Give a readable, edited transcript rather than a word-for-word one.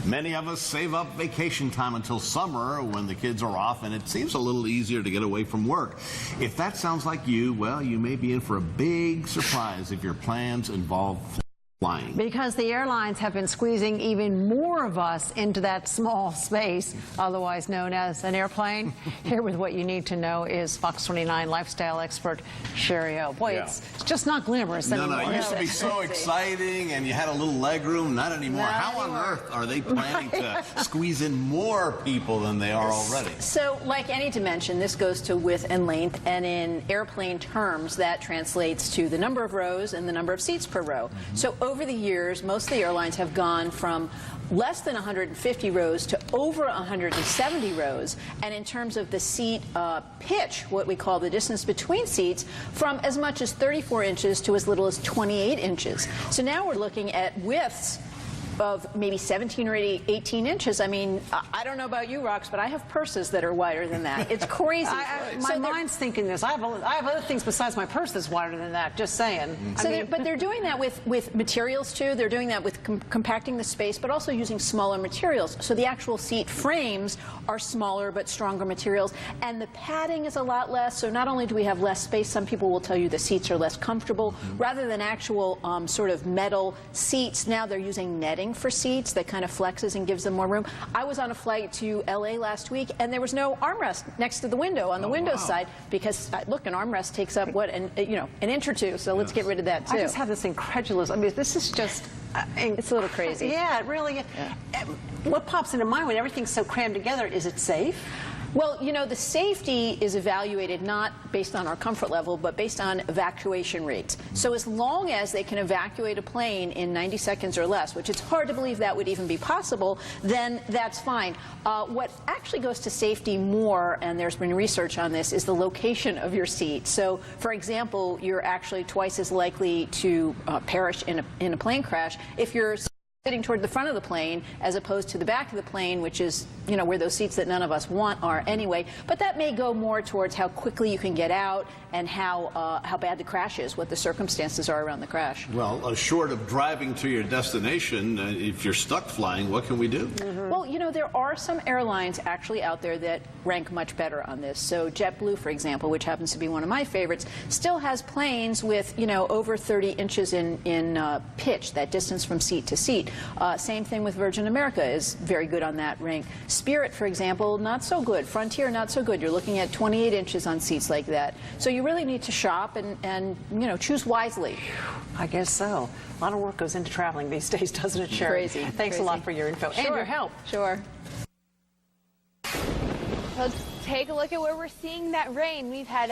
Many of us save up vacation time until summer when the kids are off, and it seems a little easier to get away from work. If that sounds like you, well, you may be in for a big surprise if your plans involve flying. Because the airlines have been squeezing even more of us into that small space, otherwise known as an airplane. Here with what you need to know is Fox 29 lifestyle expert Shari. Boy, it's just not glamorous anymore. No, it used to be so exciting, and you had a little leg room. Not anymore. How on earth are they planning to squeeze in more people than they are already? So, like any dimension, this goes to width and length, and in airplane terms, that translates to the number of rows and the number of seats per row. So over the years, most of the airlines have gone from less than 150 rows to over 170 rows, and in terms of the seat pitch, what we call the distance between seats, from as much as 34 inches to as little as 28 inches. So now we're looking at widths of maybe 17 or 18 inches. I mean, I don't know about you, Rox, but I have purses that are wider than that. It's crazy. My mind's thinking this. I have other things besides my purse that's wider than that, just saying. But they're doing that with materials, too. They're doing that with compacting the space, but also using smaller materials. So the actual seat frames are smaller but stronger materials, and the padding is a lot less. So not only do we have less space, some people will tell you the seats are less comfortable. Rather than actual sort of metal seats, now they're using netting for seats that kind of flexes and gives them more room. I was on a flight to LA last week, and there was no armrest next to the window on the window side, because look, an armrest takes up what, an inch or two. So let's get rid of that too. I just have this incredulous. I mean, this is just. It's a little crazy. Yeah, it really. What pops into mind when everything's so crammed together? Is it safe? Well, you know, the safety is evaluated not based on our comfort level, but based on evacuation rates. So as long as they can evacuate a plane in 90 seconds or less, which it's hard to believe that would even be possible, then that's fine. What actually goes to safety more, and there's been research on this, is the location of your seat. So, for example, you're actually twice as likely to perish in a plane crash if you're sitting toward the front of the plane as opposed to the back of the plane, which is, you know, where those seats that none of us want are anyway. But that may go more towards how quickly you can get out and how bad the crash is, what the circumstances are around the crash. Well, short of driving to your destination, if you're stuck flying, what can we do? Well, you know, there are some airlines actually out there that rank much better on this. So JetBlue, for example, which happens to be one of my favorites, still has planes with, you know, over 30 inches in pitch, that distance from seat to seat. Same thing with Virgin America is very good on that rank. Spirit, for example, not so good. Frontier, not so good. You're looking at 28 inches on seats like that. So you really need to shop and you know, choose wisely. I guess so. A lot of work goes into traveling these days, doesn't it, Shari? Crazy. Thanks a lot for your info and your help. Sure. Let's take a look at where we're seeing that rain. We've had